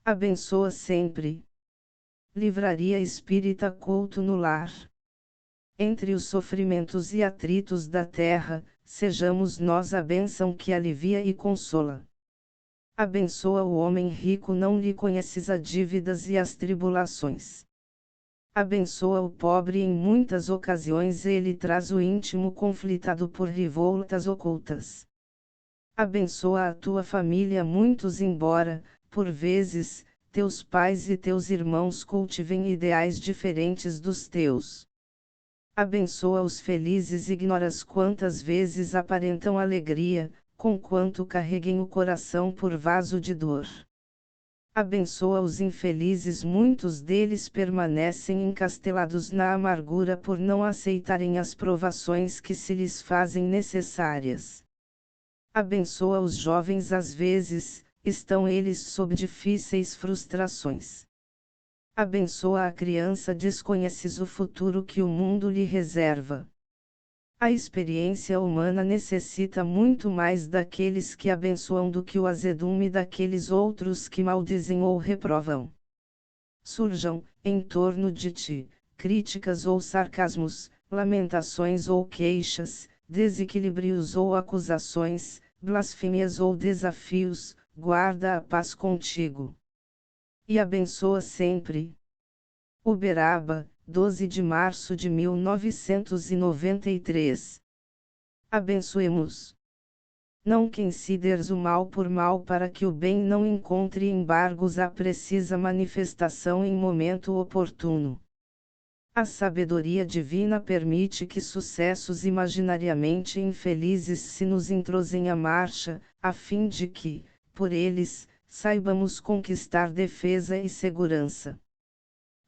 Abençoa sempre. Livraria Espírita Couto no Lar. Entre os sofrimentos e atritos da terra, sejamos nós a bênção que alivia e consola. Abençoa o homem rico, não lhe conheces as dívidas e as tribulações. Abençoa o pobre, em muitas ocasiões ele traz o íntimo conflitado por revoltas ocultas. Abençoa a tua família, muitos embora, por vezes, teus pais e teus irmãos cultivem ideais diferentes dos teus. Abençoa os felizes, ignoras quantas vezes aparentam alegria, conquanto carreguem o coração por vaso de dor. Abençoa os infelizes, muitos deles permanecem encastelados na amargura por não aceitarem as provações que se lhes fazem necessárias. Abençoa os jovens, às vezes, estão eles sob difíceis frustrações. Abençoa a criança, desconheces o futuro que o mundo lhe reserva. A experiência humana necessita muito mais daqueles que abençoam do que o azedume daqueles outros que maldizem ou reprovam. Surjam, em torno de ti, críticas ou sarcasmos, lamentações ou queixas, desequilíbrios ou acusações, blasfêmias ou desafios, guarda a paz contigo. E abençoa sempre. Uberaba, 12 de março de 1993. Abençoemos. Não consideres o mal por mal, para que o bem não encontre embargos à precisa manifestação em momento oportuno. A sabedoria divina permite que sucessos imaginariamente infelizes se nos entrosem à marcha, a fim de que, por eles, saibamos conquistar defesa e segurança.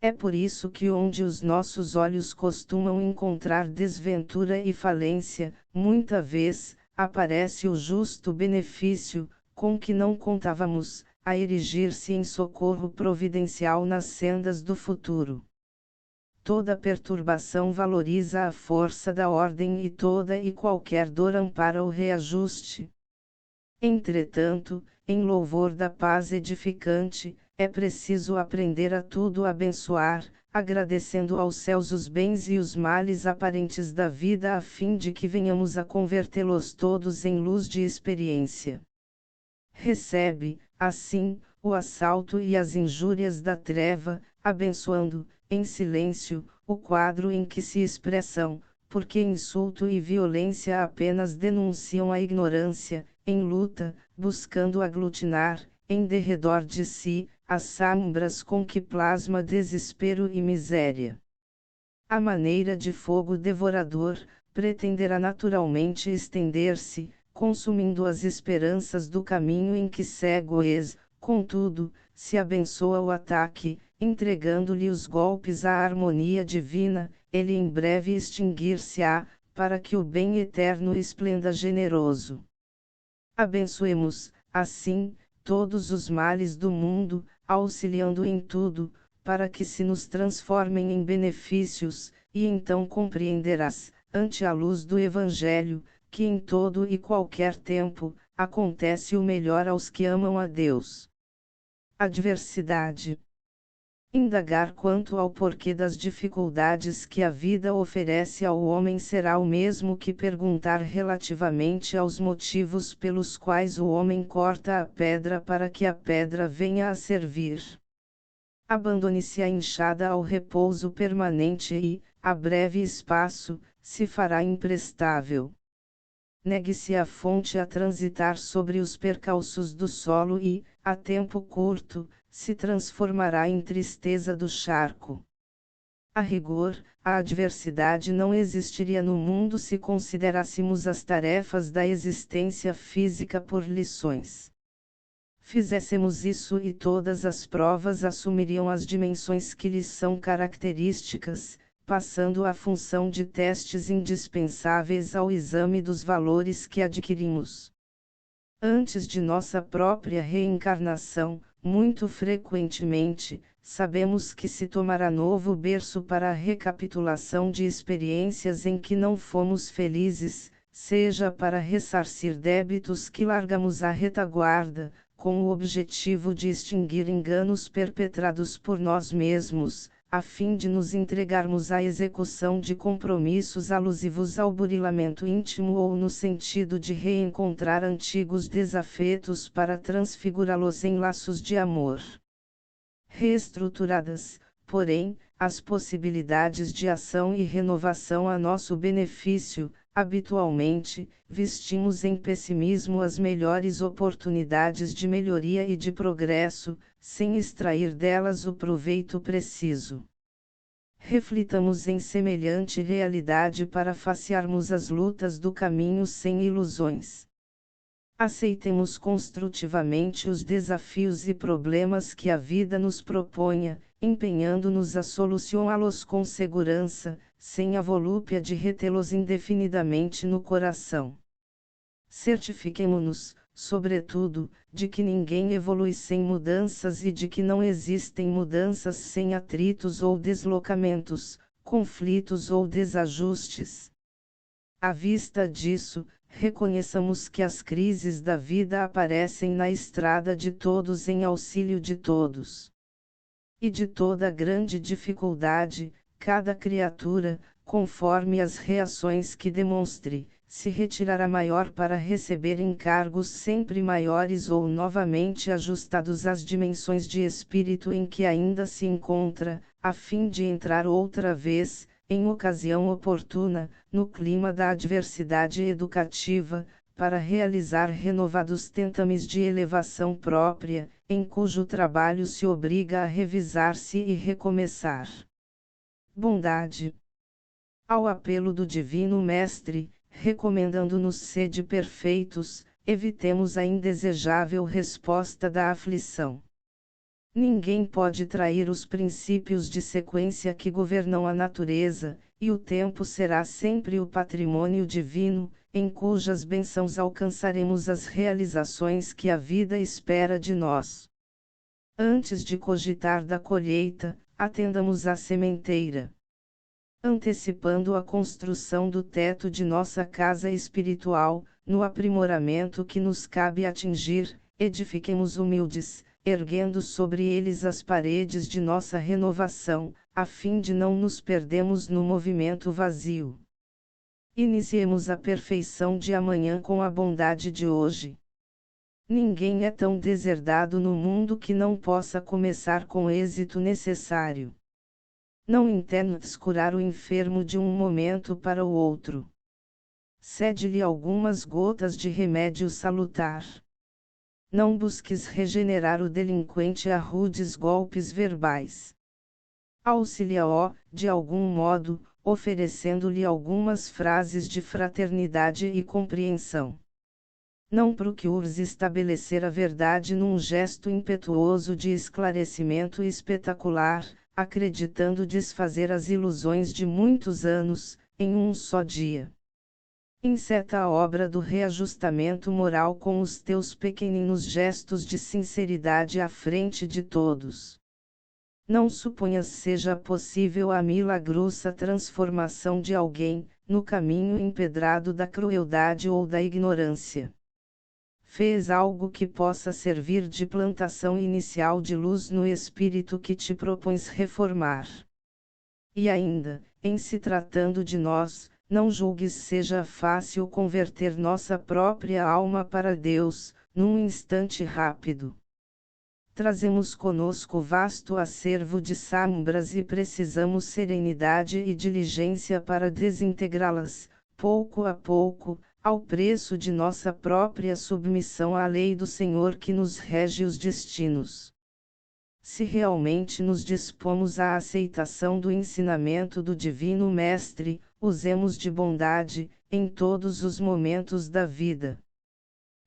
É por isso que onde os nossos olhos costumam encontrar desventura e falência, muita vez, aparece o justo benefício, com que não contávamos, a erigir-se em socorro providencial nas sendas do futuro. Toda perturbação valoriza a força da ordem e toda e qualquer dor ampara o reajuste. Entretanto, em louvor da paz edificante, é preciso aprender a tudo abençoar, agradecendo aos céus os bens e os males aparentes da vida, a fim de que venhamos a convertê-los todos em luz de experiência. Recebe, assim, o assalto e as injúrias da treva, abençoando, em silêncio, o quadro em que se expressam, porque insulto e violência apenas denunciam a ignorância, em luta, buscando aglutinar, em derredor de si, as sombras com que plasma desespero e miséria. A maneira de fogo devorador, pretenderá naturalmente estender-se, consumindo as esperanças do caminho em que segue o contudo, se abençoa o ataque, entregando-lhe os golpes à harmonia divina, ele em breve extinguir-se-á, para que o bem eterno esplenda generoso. Abençoemos, assim, todos os males do mundo, auxiliando em tudo, para que se nos transformem em benefícios, e então compreenderás, ante a luz do Evangelho, que em todo e qualquer tempo, acontece o melhor aos que amam a Deus. Adversidade. Indagar quanto ao porquê das dificuldades que a vida oferece ao homem será o mesmo que perguntar relativamente aos motivos pelos quais o homem corta a pedra para que a pedra venha a servir. Abandone-se a enxada ao repouso permanente e, a breve espaço, se fará imprestável. Negue-se a fonte a transitar sobre os percalços do solo e, a tempo curto, se transformará em tristeza do charco. A rigor, a adversidade não existiria no mundo se considerássemos as tarefas da existência física por lições. Fizéssemos isso e todas as provas assumiriam as dimensões que lhes são características, passando à função de testes indispensáveis ao exame dos valores que adquirimos. Antes de nossa própria reencarnação, muito frequentemente, sabemos que se tomará novo berço para a recapitulação de experiências em que não fomos felizes, seja para ressarcir débitos que largamos à retaguarda, com o objetivo de extinguir enganos perpetrados por nós mesmos, a fim de nos entregarmos à execução de compromissos alusivos ao burilamento íntimo ou no sentido de reencontrar antigos desafetos para transfigurá-los em laços de amor. Reestruturadas, porém, as possibilidades de ação e renovação a nosso benefício, habitualmente, vestimos em pessimismo as melhores oportunidades de melhoria e de progresso, sem extrair delas o proveito preciso. Reflitamos em semelhante realidade para facearmos as lutas do caminho sem ilusões. Aceitemos construtivamente os desafios e problemas que a vida nos proponha, empenhando-nos a solucioná-los com segurança, sem a volúpia de retê-los indefinidamente no coração. Certifiquemo-nos, sobretudo, de que ninguém evolui sem mudanças e de que não existem mudanças sem atritos ou deslocamentos, conflitos ou desajustes. À vista disso, reconheçamos que as crises da vida aparecem na estrada de todos em auxílio de todos. E de toda grande dificuldade, cada criatura, conforme as reações que demonstre, se retirará maior para receber encargos sempre maiores ou novamente ajustados às dimensões de espírito em que ainda se encontra, a fim de entrar outra vez, em ocasião oportuna, no clima da adversidade educativa, para realizar renovados tentames de elevação própria, em cujo trabalho se obriga a revisar-se e recomeçar. Bondade. Ao apelo do Divino Mestre, recomendando-nos sede perfeitos, evitemos a indesejável resposta da aflição. Ninguém pode trair os princípios de sequência que governam a natureza, e o tempo será sempre o patrimônio divino, em cujas bênçãos alcançaremos as realizações que a vida espera de nós. Antes de cogitar da colheita, atendamos à sementeira. Antecipando a construção do teto de nossa casa espiritual, no aprimoramento que nos cabe atingir, edifiquemos humildes, erguendo sobre eles as paredes de nossa renovação, a fim de não nos perdermos no movimento vazio. Iniciemos a perfeição de amanhã com a bondade de hoje. Ninguém é tão deserdado no mundo que não possa começar com êxito necessário. Não intentes curar o enfermo de um momento para o outro. Cede-lhe algumas gotas de remédio salutar. Não busques regenerar o delinquente a rudes golpes verbais. Auxilia-o, de algum modo, oferecendo-lhe algumas frases de fraternidade e compreensão. Não procures estabelecer a verdade num gesto impetuoso de esclarecimento espetacular, acreditando desfazer as ilusões de muitos anos, em um só dia. Enceta a obra do reajustamento moral com os teus pequeninos gestos de sinceridade à frente de todos. Não suponhas seja possível a milagrosa transformação de alguém, no caminho empedrado da crueldade ou da ignorância. Fez algo que possa servir de plantação inicial de luz no espírito que te propões reformar. E ainda, em se tratando de nós, não julgues seja fácil converter nossa própria alma para Deus, num instante rápido. Trazemos conosco vasto acervo de sombras e precisamos serenidade e diligência para desintegrá-las, pouco a pouco, ao preço de nossa própria submissão à lei do Senhor que nos rege os destinos. Se realmente nos dispomos à aceitação do ensinamento do Divino Mestre, usemos de bondade, em todos os momentos da vida.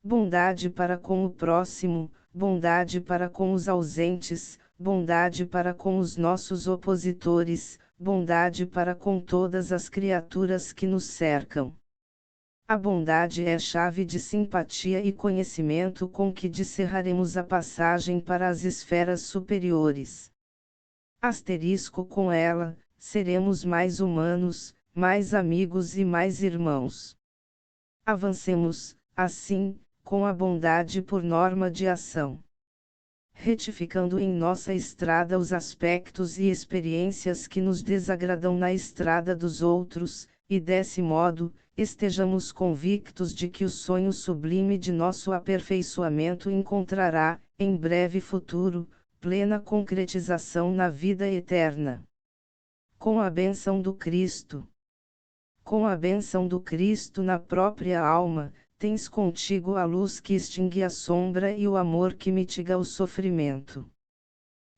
Bondade para com o próximo, bondade para com os ausentes, bondade para com os nossos opositores, bondade para com todas as criaturas que nos cercam. A bondade é chave de simpatia e conhecimento com que descerraremos a passagem para as esferas superiores. Asterisco com ela, seremos mais humanos, mais amigos e mais irmãos. Avancemos, assim, com a bondade por norma de ação. Retificando em nossa estrada os aspectos e experiências que nos desagradam na estrada dos outros, e desse modo, estejamos convictos de que o sonho sublime de nosso aperfeiçoamento encontrará, em breve futuro, plena concretização na vida eterna. Com a bênção do Cristo. Com a bênção do Cristo na própria alma, tens contigo a luz que extingue a sombra e o amor que mitiga o sofrimento.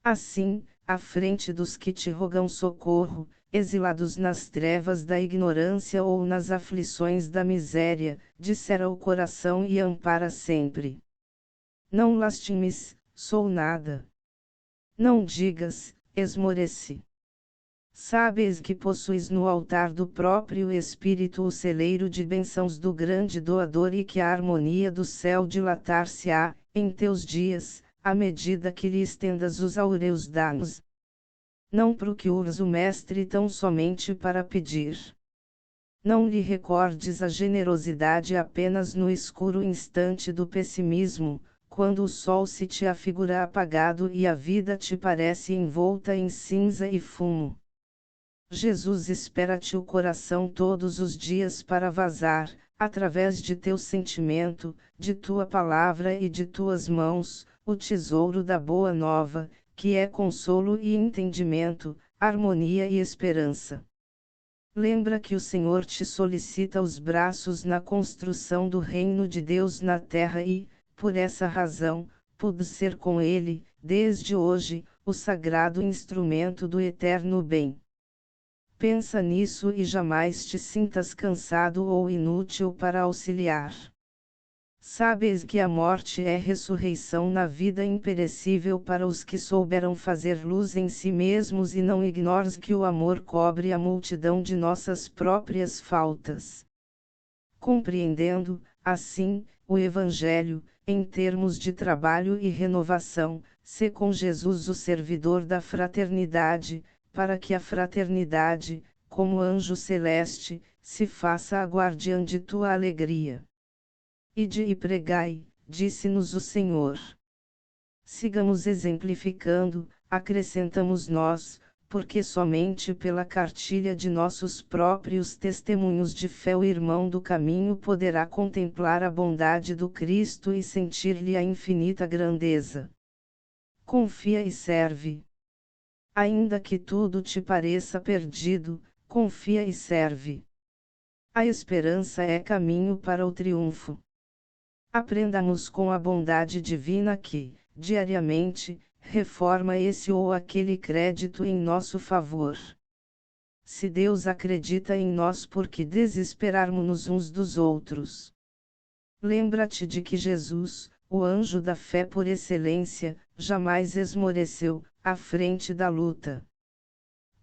Assim, à frente dos que te rogam socorro, exilados nas trevas da ignorância ou nas aflições da miséria, dissera o coração e ampara sempre. Não lastimes, sou nada. Não digas, esmoreci. Sabes que possuis no altar do próprio Espírito o celeiro de bênçãos do grande doador e que a harmonia do céu dilatar-se-á, em teus dias, à medida que lhe estendas os áureos danos. Não procures o Mestre tão somente para pedir. Não lhe recordes a generosidade apenas no escuro instante do pessimismo, quando o sol se te afigura apagado e a vida te parece envolta em cinza e fumo. Jesus espera-te o coração todos os dias para vazar, através de teu sentimento, de tua palavra e de tuas mãos, o tesouro da boa nova, que é consolo e entendimento, harmonia e esperança. Lembra que o Senhor te solicita os braços na construção do reino de Deus na terra e, por essa razão, pude ser com Ele, desde hoje, o sagrado instrumento do eterno bem. Pensa nisso e jamais te sintas cansado ou inútil para auxiliar. Sabes que a morte é ressurreição na vida imperecível para os que souberam fazer luz em si mesmos e não ignores que o amor cobre a multidão de nossas próprias faltas. Compreendendo, assim, o Evangelho, em termos de trabalho e renovação, sê com Jesus o servidor da fraternidade, para que a fraternidade, como anjo celeste, se faça a guardiã de tua alegria. Ide e pregai, disse-nos o Senhor. Sigamos exemplificando, acrescentamos nós, porque somente pela cartilha de nossos próprios testemunhos de fé o irmão do caminho poderá contemplar a bondade do Cristo e sentir-lhe a infinita grandeza. Confia e serve. Ainda que tudo te pareça perdido, confia e serve. A esperança é caminho para o triunfo. Aprendamos com a bondade divina que, diariamente, reforma esse ou aquele crédito em nosso favor. Se Deus acredita em nós, por que desesperarmos-nos uns dos outros? Lembra-te de que Jesus, o anjo da fé por excelência, jamais esmoreceu, à frente da luta.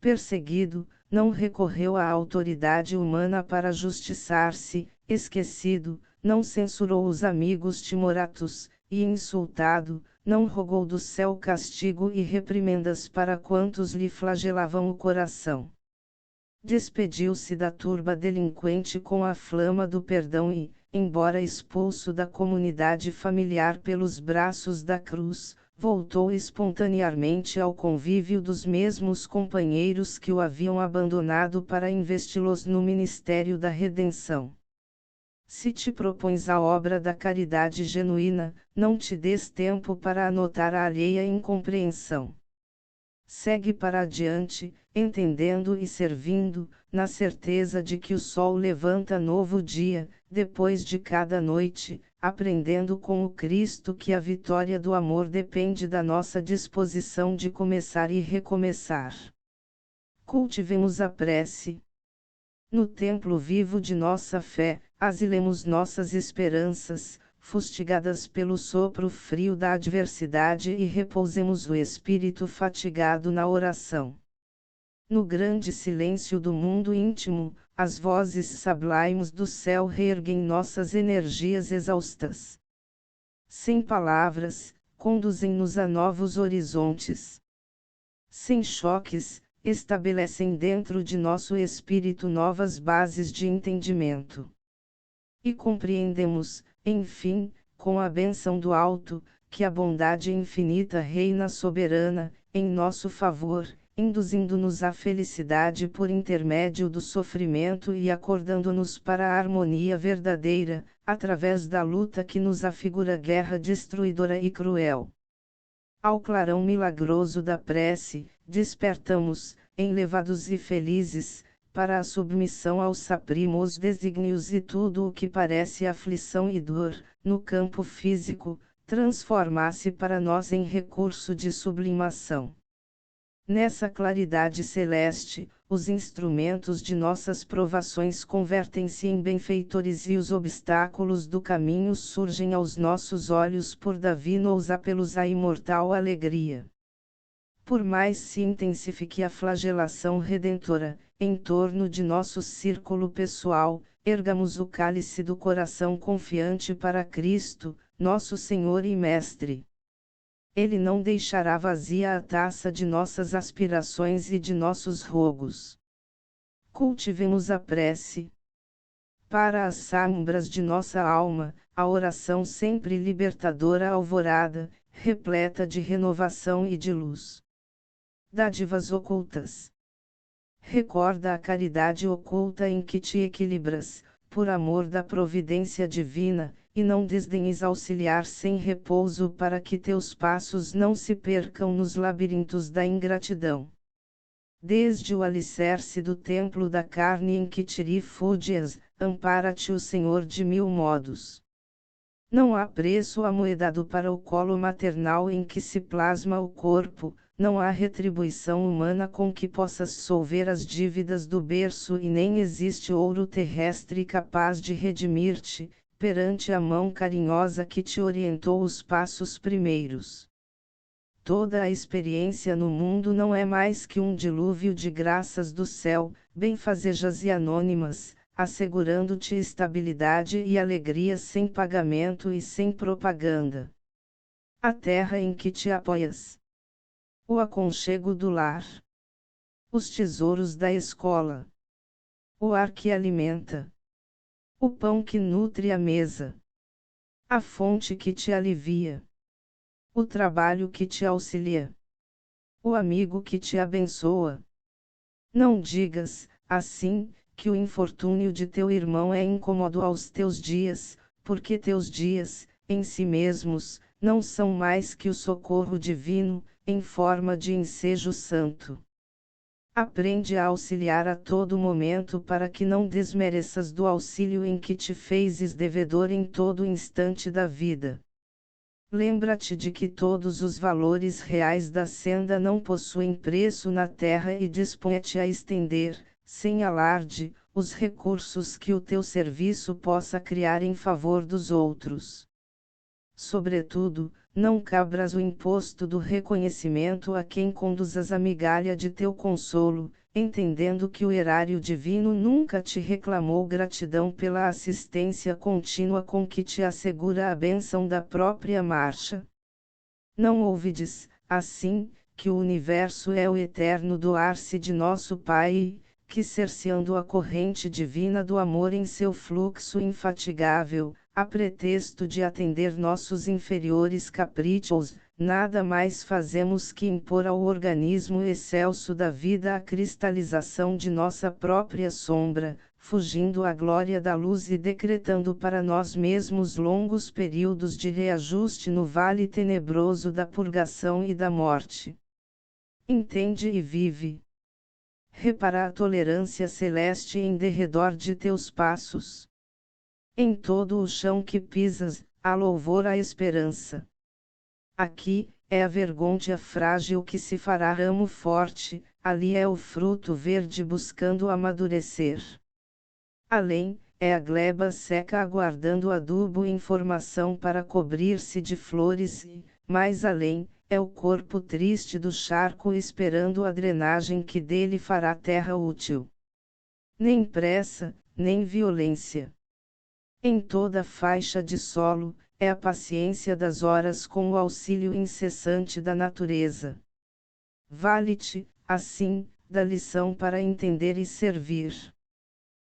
Perseguido, não recorreu à autoridade humana para justiçar-se, esquecido, não censurou os amigos timoratos, e insultado, não rogou do céu castigo e reprimendas para quantos lhe flagelavam o coração. Despediu-se da turba delinquente com a flama do perdão e, embora expulso da comunidade familiar pelos braços da cruz, voltou espontaneamente ao convívio dos mesmos companheiros que o haviam abandonado para investi-los no ministério da redenção. Se te propões a obra da caridade genuína, não te des tempo para anotar a alheia incompreensão. Segue para adiante, entendendo e servindo, na certeza de que o sol levanta novo dia, depois de cada noite, aprendendo com o Cristo que a vitória do amor depende da nossa disposição de começar e recomeçar. Cultivemos a prece. No templo vivo de nossa fé, asilemos nossas esperanças, fustigadas pelo sopro frio da adversidade, e repousemos o espírito fatigado na oração. No grande silêncio do mundo íntimo, as vozes sublimes do céu reerguem nossas energias exaustas. Sem palavras, conduzem-nos a novos horizontes. Sem choques, estabelecem dentro de nosso espírito novas bases de entendimento. E compreendemos, enfim, com a bênção do alto, que a bondade infinita reina soberana, em nosso favor, induzindo-nos à felicidade por intermédio do sofrimento e acordando-nos para a harmonia verdadeira, através da luta que nos afigura guerra destruidora e cruel. Ao clarão milagroso da prece, despertamos, enlevados e felizes, para a submissão aos saprimos desígnios e tudo o que parece aflição e dor, no campo físico, transforma-se para nós em recurso de sublimação. Nessa claridade celeste, os instrumentos de nossas provações convertem-se em benfeitores e os obstáculos do caminho surgem aos nossos olhos por divinos apelos à imortal alegria. Por mais se intensifique a flagelação redentora, em torno de nosso círculo pessoal, ergamos o cálice do coração confiante para Cristo, nosso Senhor e Mestre. Ele não deixará vazia a taça de nossas aspirações e de nossos rogos. Cultivemos a prece. Para as sombras de nossa alma, a oração sempre libertadora alvorada, repleta de renovação e de luz. Dádivas ocultas. Recorda a caridade oculta em que te equilibras, por amor da providência divina, e não desdenhes auxiliar sem repouso para que teus passos não se percam nos labirintos da ingratidão. Desde o alicerce do templo da carne em que te refúgias, ampara-te o Senhor de mil modos. Não há preço amoedado para o colo maternal em que se plasma o corpo, não há retribuição humana com que possas solver as dívidas do berço e nem existe ouro terrestre capaz de redimir-te, perante a mão carinhosa que te orientou os passos primeiros. Toda a experiência no mundo não é mais que um dilúvio de graças do céu, benfazejas e anônimas, assegurando-te estabilidade e alegria sem pagamento e sem propaganda. A terra em que te apoias. O aconchego do lar. Os tesouros da escola. O ar que alimenta. O pão que nutre a mesa. A fonte que te alivia. O trabalho que te auxilia. O amigo que te abençoa. Não digas, assim, que o infortúnio de teu irmão é incômodo aos teus dias, porque teus dias, em si mesmos, não são mais que o socorro divino, em forma de ensejo santo. Aprende a auxiliar a todo momento para que não desmereças do auxílio em que te fezes devedor em todo instante da vida. Lembra-te de que todos os valores reais da senda não possuem preço na terra e dispõe-te a estender, sem alarde, os recursos que o teu serviço possa criar em favor dos outros. Sobretudo, não cabras o imposto do reconhecimento a quem conduzas a migalha de teu consolo, entendendo que o erário divino nunca te reclamou gratidão pela assistência contínua com que te assegura a bênção da própria marcha. Não ouvides, assim, que o universo é o eterno doar-se de nosso Pai e, que cerceando a corrente divina do amor em seu fluxo infatigável, a pretexto de atender nossos inferiores caprichos, nada mais fazemos que impor ao organismo excelso da vida a cristalização de nossa própria sombra, fugindo à glória da luz e decretando para nós mesmos longos períodos de reajuste no vale tenebroso da purgação e da morte. Entende e vive. Repara a tolerância celeste em derredor de teus passos. Em todo o chão que pisas, há louvor à esperança. Aqui, é a vergonha frágil que se fará ramo forte, ali é o fruto verde buscando amadurecer. Além, é a gleba seca aguardando adubo e informação para cobrir-se de flores e, mais além, é o corpo triste do charco esperando a drenagem que dele fará terra útil. Nem pressa, nem violência. Em toda faixa de solo, é a paciência das horas com o auxílio incessante da natureza. Vale-te, assim, da lição para entender e servir.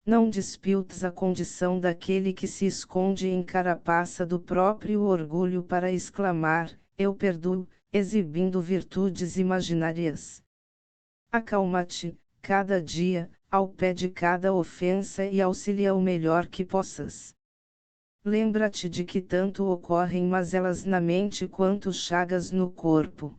Não disputes a condição daquele que se esconde em carapaça do próprio orgulho para exclamar, eu perdoo, exibindo virtudes imaginárias. Acalma-te, cada dia, ao pé de cada ofensa e auxilia o melhor que possas. Lembra-te de que tanto ocorrem mazelas na mente quanto chagas no corpo.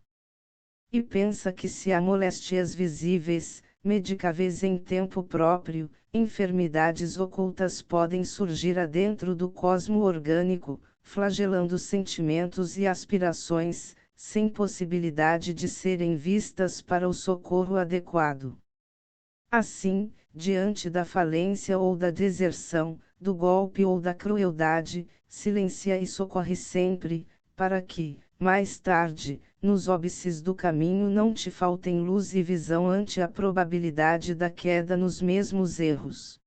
E pensa que se há moléstias visíveis, medicáveis em tempo próprio, enfermidades ocultas podem surgir adentro do cosmo orgânico, flagelando sentimentos e aspirações, sem possibilidade de serem vistas para o socorro adequado. Assim, diante da falência ou da deserção, do golpe ou da crueldade, silencia e socorre sempre, para que, mais tarde, nos óbices do caminho não te faltem luz e visão ante a probabilidade da queda nos mesmos erros.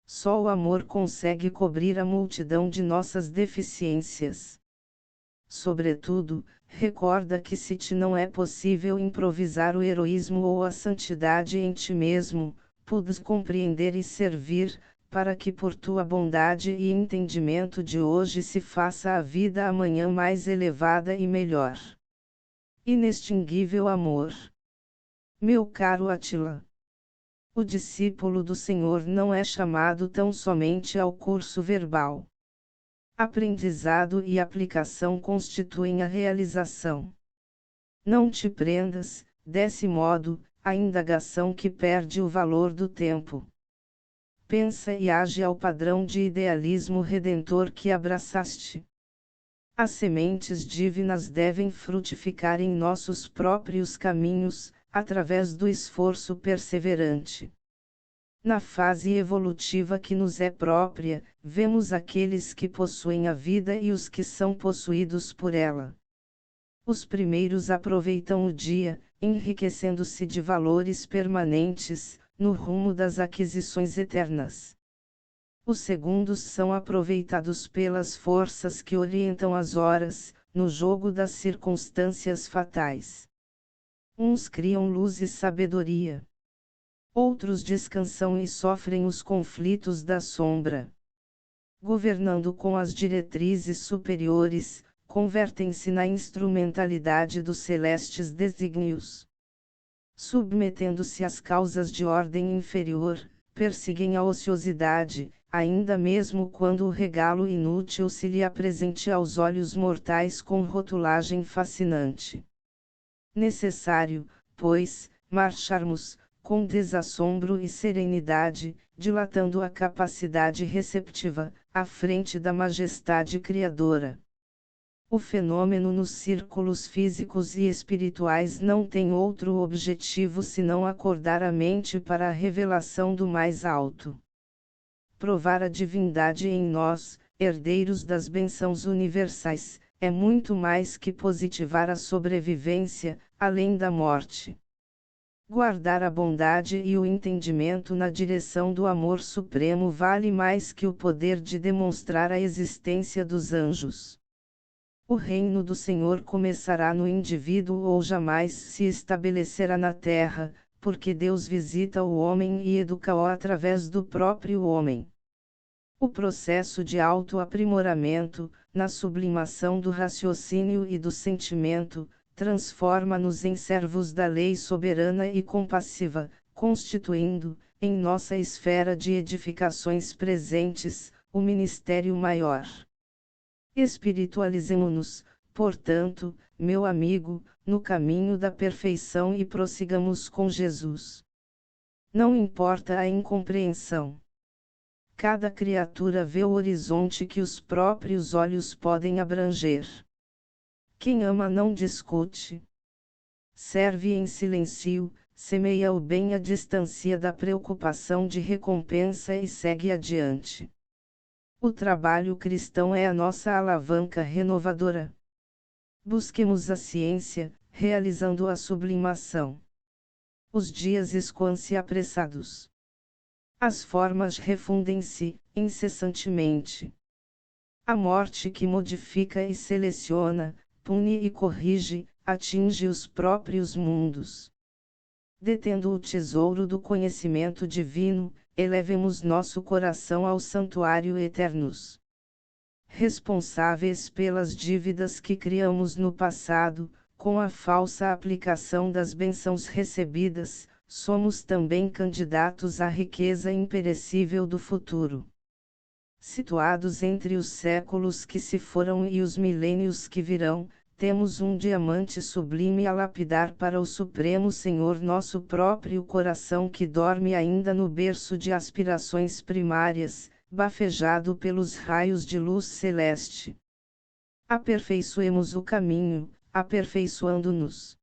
Só o amor consegue cobrir a multidão de nossas deficiências. Sobretudo, recorda que se te não é possível improvisar o heroísmo ou a santidade em ti mesmo, podes compreender e servir, para que por tua bondade e entendimento de hoje se faça a vida amanhã mais elevada e melhor. Inextinguível amor. Meu caro Átila. O discípulo do Senhor não é chamado tão somente ao curso verbal. Aprendizado e aplicação constituem a realização. Não te prendas, desse modo, à indagação que perde o valor do tempo. Pensa e age ao padrão de idealismo redentor que abraçaste. As sementes divinas devem frutificar em nossos próprios caminhos, através do esforço perseverante. Na fase evolutiva que nos é própria, vemos aqueles que possuem a vida e os que são possuídos por ela. Os primeiros aproveitam o dia, enriquecendo-se de valores permanentes, no rumo das aquisições eternas. Os segundos são aproveitados pelas forças que orientam as horas, no jogo das circunstâncias fatais. Uns criam luz e sabedoria. Outros descansam e sofrem os conflitos da sombra. Governando com as diretrizes superiores, convertem-se na instrumentalidade dos celestes desígnios. Submetendo-se às causas de ordem inferior, perseguem a ociosidade, ainda mesmo quando o regalo inútil se lhe apresente aos olhos mortais com rotulagem fascinante. Necessário, pois, marcharmos, com desassombro e serenidade, dilatando a capacidade receptiva, à frente da majestade criadora. O fenômeno nos círculos físicos e espirituais não tem outro objetivo senão acordar a mente para a revelação do mais alto. Provar a divindade em nós, herdeiros das bênçãos universais, é muito mais que positivar a sobrevivência, além da morte. Guardar a bondade e o entendimento na direção do amor supremo vale mais que o poder de demonstrar a existência dos anjos. O reino do Senhor começará no indivíduo ou jamais se estabelecerá na terra, porque Deus visita o homem e educa-o através do próprio homem. O processo de autoaprimoramento, na sublimação do raciocínio e do sentimento, transforma-nos em servos da lei soberana e compassiva, constituindo, em nossa esfera de edificações presentes, o ministério maior. Espiritualizemo-nos, portanto, meu amigo, no caminho da perfeição e prossigamos com Jesus. Não importa a incompreensão. Cada criatura vê o horizonte que os próprios olhos podem abranger. Quem ama não discute. Serve em silêncio, semeia o bem à distância da preocupação de recompensa e segue adiante. O trabalho cristão é a nossa alavanca renovadora. Busquemos a ciência, realizando a sublimação. Os dias escoam-se apressados. As formas refundem-se, incessantemente. A morte que modifica e seleciona, pune e corrige, atinge os próprios mundos. Detendo o tesouro do conhecimento divino, elevemos nosso coração ao santuário eternos. Responsáveis pelas dívidas que criamos no passado, com a falsa aplicação das bênçãos recebidas, somos também candidatos à riqueza imperecível do futuro. Situados entre os séculos que se foram e os milênios que virão, temos um diamante sublime a lapidar para o Supremo Senhor, nosso próprio coração que dorme ainda no berço de aspirações primárias, bafejado pelos raios de luz celeste. Aperfeiçoemos o caminho, aperfeiçoando-nos.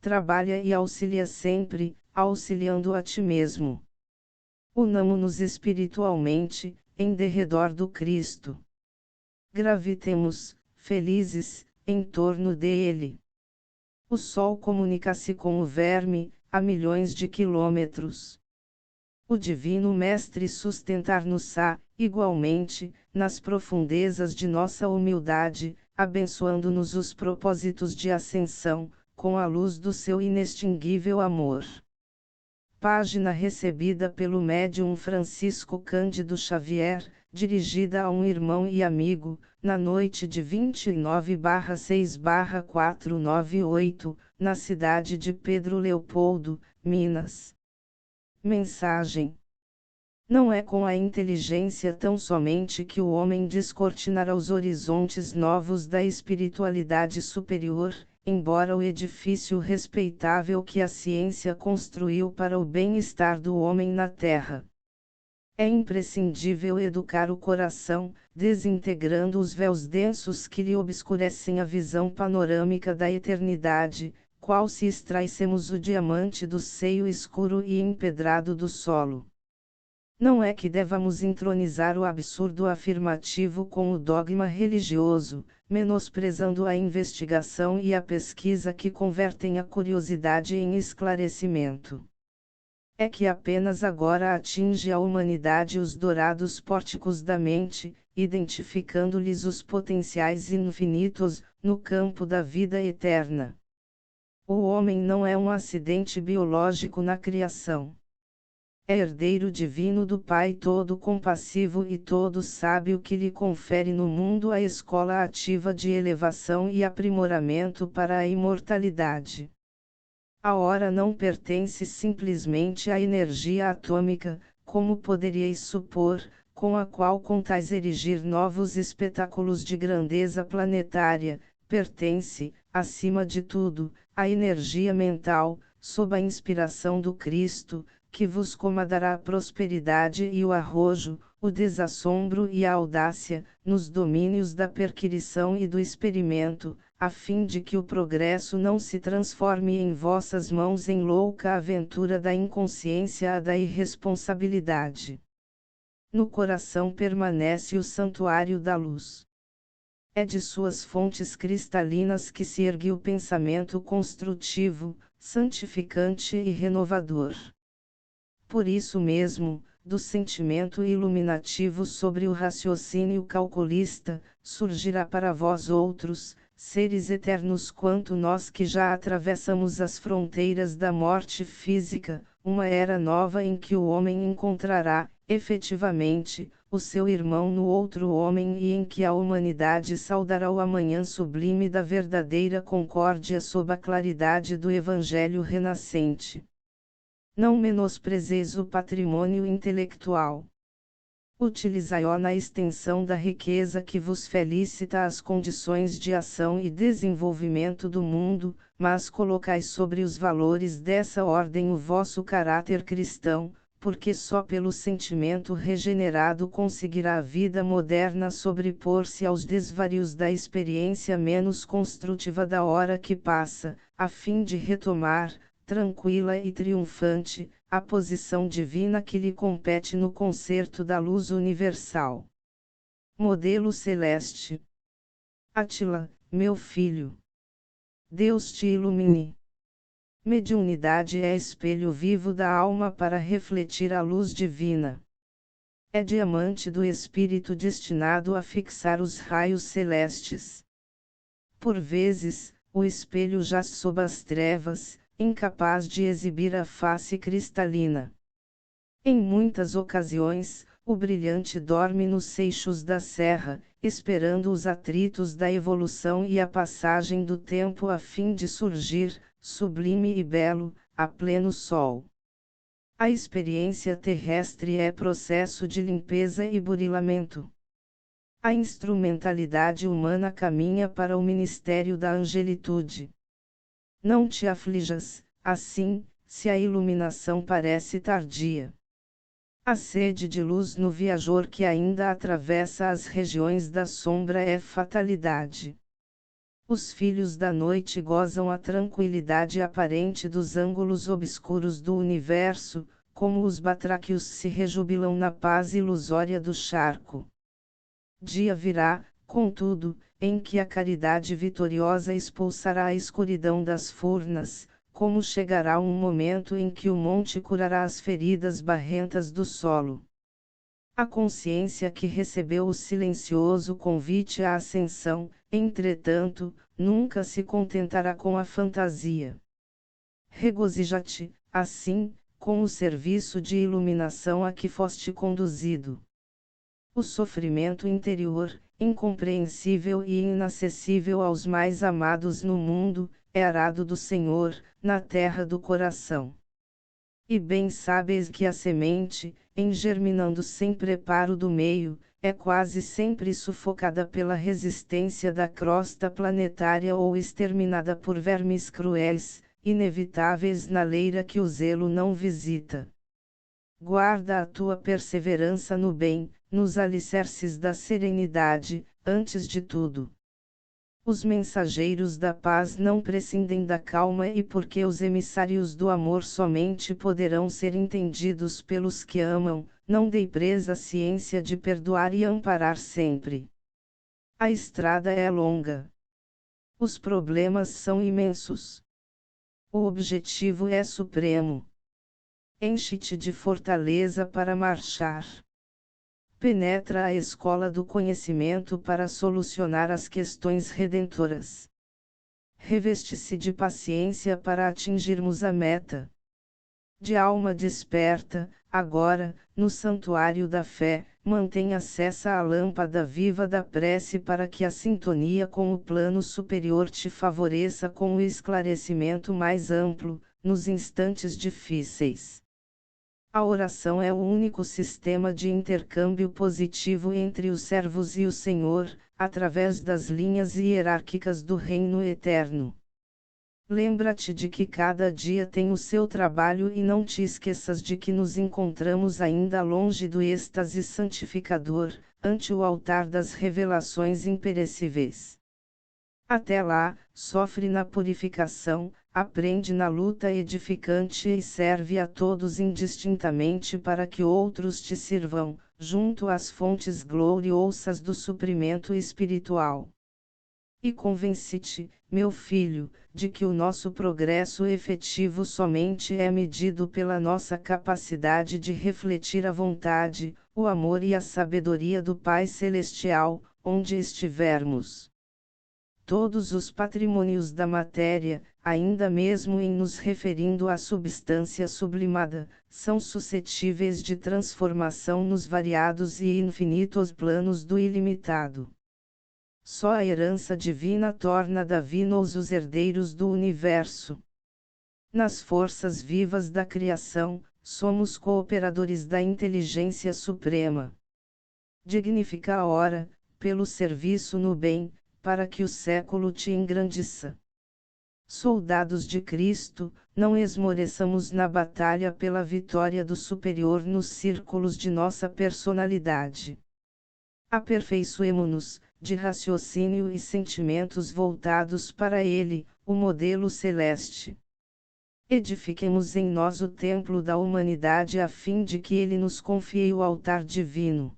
Trabalha e auxilia sempre, auxiliando a ti mesmo. Unamo-nos espiritualmente, em derredor do Cristo. Gravitemos, felizes, em torno dele. O sol comunica-se com o verme, a milhões de quilômetros. O Divino Mestre sustentar-nos-á, igualmente, nas profundezas de nossa humildade, abençoando-nos os propósitos de ascensão, com a luz do seu inextinguível amor. Página recebida pelo médium Francisco Cândido Xavier, dirigida a um irmão e amigo, na noite de 29/6/498, na cidade de Pedro Leopoldo, Minas. Mensagem: não é com a inteligência tão somente que o homem descortinará os horizontes novos da espiritualidade superior, embora o edifício respeitável que a ciência construiu para o bem-estar do homem na Terra. É imprescindível educar o coração, desintegrando os véus densos que lhe obscurecem a visão panorâmica da eternidade, qual se extraíssemos o diamante do seio escuro e empedrado do solo. Não é que devamos entronizar o absurdo afirmativo com o dogma religioso, menosprezando a investigação e a pesquisa que convertem a curiosidade em esclarecimento. É que apenas agora atinge a humanidade os dourados pórticos da mente, identificando-lhes os potenciais infinitos, no campo da vida eterna. O homem não é um acidente biológico na criação. É herdeiro divino do Pai todo compassivo e todo sábio que lhe confere no mundo a escola ativa de elevação e aprimoramento para a imortalidade. A hora não pertence simplesmente à energia atômica, como poderíeis supor, com a qual contais erigir novos espetáculos de grandeza planetária, pertence, acima de tudo, à energia mental, sob a inspiração do Cristo, que vos comandará a prosperidade e o arrojo, o desassombro e a audácia, nos domínios da perquirição e do experimento, a fim de que o progresso não se transforme em vossas mãos em louca aventura da inconsciência a da irresponsabilidade. No coração permanece o santuário da luz. É de suas fontes cristalinas que se ergue o pensamento construtivo, santificante e renovador. Por isso mesmo, do sentimento iluminativo sobre o raciocínio calculista, surgirá para vós outros, seres eternos quanto nós que já atravessamos as fronteiras da morte física, uma era nova em que o homem encontrará, efetivamente, o seu irmão no outro homem e em que a humanidade saudará o amanhã sublime da verdadeira concórdia sob a claridade do Evangelho renascente. Não menosprezeis o patrimônio intelectual. Utilizai-o na extensão da riqueza que vos felicita as condições de ação e desenvolvimento do mundo, mas colocai sobre os valores dessa ordem o vosso caráter cristão, porque só pelo sentimento regenerado conseguirá a vida moderna sobrepor-se aos desvarios da experiência menos construtiva da hora que passa, a fim de retomar, tranquila e triunfante, a posição divina que lhe compete no concerto da luz universal. Modelo celeste. Átila, meu filho. Deus te ilumine. Mediunidade é espelho vivo da alma para refletir a luz divina. É diamante do espírito destinado a fixar os raios celestes. Por vezes, o espelho jaz sob as trevas, incapaz de exibir a face cristalina. Em muitas ocasiões, o brilhante dorme nos seixos da serra, esperando os atritos da evolução e a passagem do tempo a fim de surgir, sublime e belo, a pleno sol. A experiência terrestre é processo de limpeza e burilamento. A instrumentalidade humana caminha para o ministério da angelitude. Não te aflijas, assim, se a iluminação parece tardia. A sede de luz no viajor que ainda atravessa as regiões da sombra é fatalidade. Os filhos da noite gozam a tranquilidade aparente dos ângulos obscuros do universo, como os batráquios se rejubilam na paz ilusória do charco. Dia virá, contudo, em que a caridade vitoriosa expulsará a escuridão das furnas, como chegará um momento em que o monte curará as feridas barrentas do solo. A consciência que recebeu o silencioso convite à ascensão, entretanto, nunca se contentará com a fantasia. Regozija-te, assim, com o serviço de iluminação a que foste conduzido. O sofrimento interior, incompreensível e inacessível aos mais amados no mundo, é arado do Senhor, na terra do coração. E bem sabes que a semente, em germinando sem preparo do meio, é quase sempre sufocada pela resistência da crosta planetária ou exterminada por vermes cruéis, inevitáveis na leira que o zelo não visita. Guarda a tua perseverança no bem, nos alicerces da serenidade, antes de tudo. Os mensageiros da paz não prescindem da calma e porque os emissários do amor somente poderão ser entendidos pelos que amam, não dei presa à ciência de perdoar e amparar sempre. A estrada é longa. Os problemas são imensos. O objetivo é supremo. Enche-te de fortaleza para marchar. Penetra a escola do conhecimento para solucionar as questões redentoras. Reveste-se de paciência para atingirmos a meta. De alma desperta, agora, no santuário da fé, mantém acesa a lâmpada viva da prece para que a sintonia com o plano superior te favoreça com o esclarecimento mais amplo, nos instantes difíceis. A oração é o único sistema de intercâmbio positivo entre os servos e o Senhor, através das linhas hierárquicas do Reino Eterno. Lembra-te de que cada dia tem o seu trabalho e não te esqueças de que nos encontramos ainda longe do êxtase santificador, ante o altar das revelações imperecíveis. Até lá, sofre na purificação, aprende na luta edificante e serve a todos indistintamente para que outros te sirvam, junto às fontes gloriosas do suprimento espiritual. E convence-te, meu filho, de que o nosso progresso efetivo somente é medido pela nossa capacidade de refletir a vontade, o amor e a sabedoria do Pai Celestial, onde estivermos. Todos os patrimônios da matéria, ainda mesmo em nos referindo à substância sublimada, são suscetíveis de transformação nos variados e infinitos planos do ilimitado. Só a herança divina torna divinos os herdeiros do universo. Nas forças vivas da criação, somos cooperadores da inteligência suprema. Dignifica a hora, pelo serviço no bem, para que o século te engrandeça. Soldados de Cristo, não esmoreçamos na batalha pela vitória do superior nos círculos de nossa personalidade. Aperfeiçoemo-nos, de raciocínio e sentimentos voltados para Ele, o modelo celeste. Edifiquemos em nós o templo da humanidade a fim de que Ele nos confie o altar divino.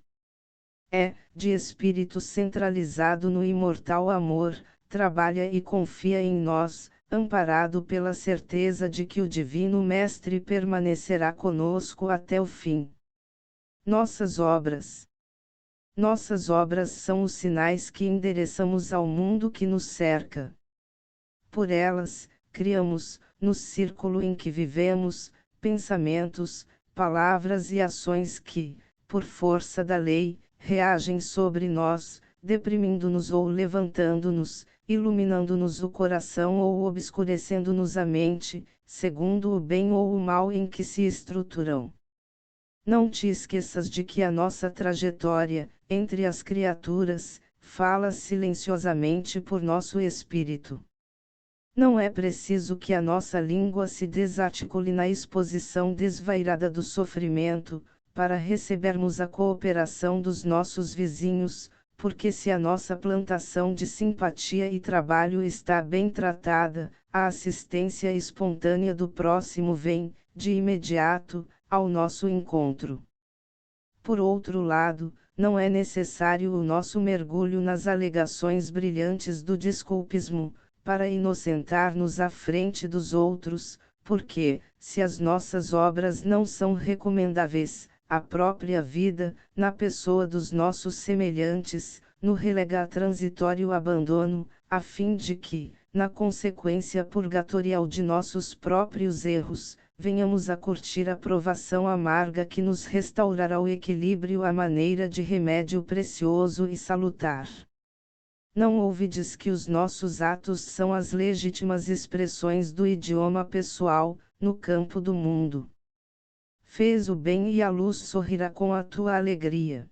De espírito centralizado no imortal amor, trabalha e confia em nós, amparado pela certeza de que o Divino Mestre permanecerá conosco até o fim. Nossas obras são os sinais que endereçamos ao mundo que nos cerca. Por elas, criamos, no círculo em que vivemos, pensamentos, palavras e ações que, por força da lei, reagem sobre nós, deprimindo-nos ou levantando-nos, iluminando-nos o coração ou obscurecendo-nos a mente, segundo o bem ou o mal em que se estruturam. Não te esqueças de que a nossa trajetória, entre as criaturas, fala silenciosamente por nosso espírito. Não é preciso que a nossa língua se desarticule na exposição desvairada do sofrimento, para recebermos a cooperação dos nossos vizinhos, porque se a nossa plantação de simpatia e trabalho está bem tratada, a assistência espontânea do próximo vem, de imediato, ao nosso encontro. Por outro lado, não é necessário o nosso mergulho nas alegações brilhantes do desculpismo, para inocentar-nos à frente dos outros, porque, se as nossas obras não são recomendáveis, a própria vida, na pessoa dos nossos semelhantes, no relega a transitório abandono, a fim de que, na consequência purgatorial de nossos próprios erros, venhamos a curtir a provação amarga que nos restaurará o equilíbrio à maneira de remédio precioso e salutar. Não ouvides que os nossos atos são as legítimas expressões do idioma pessoal, no campo do mundo. Fez o bem e a luz sorrirá com a tua alegria.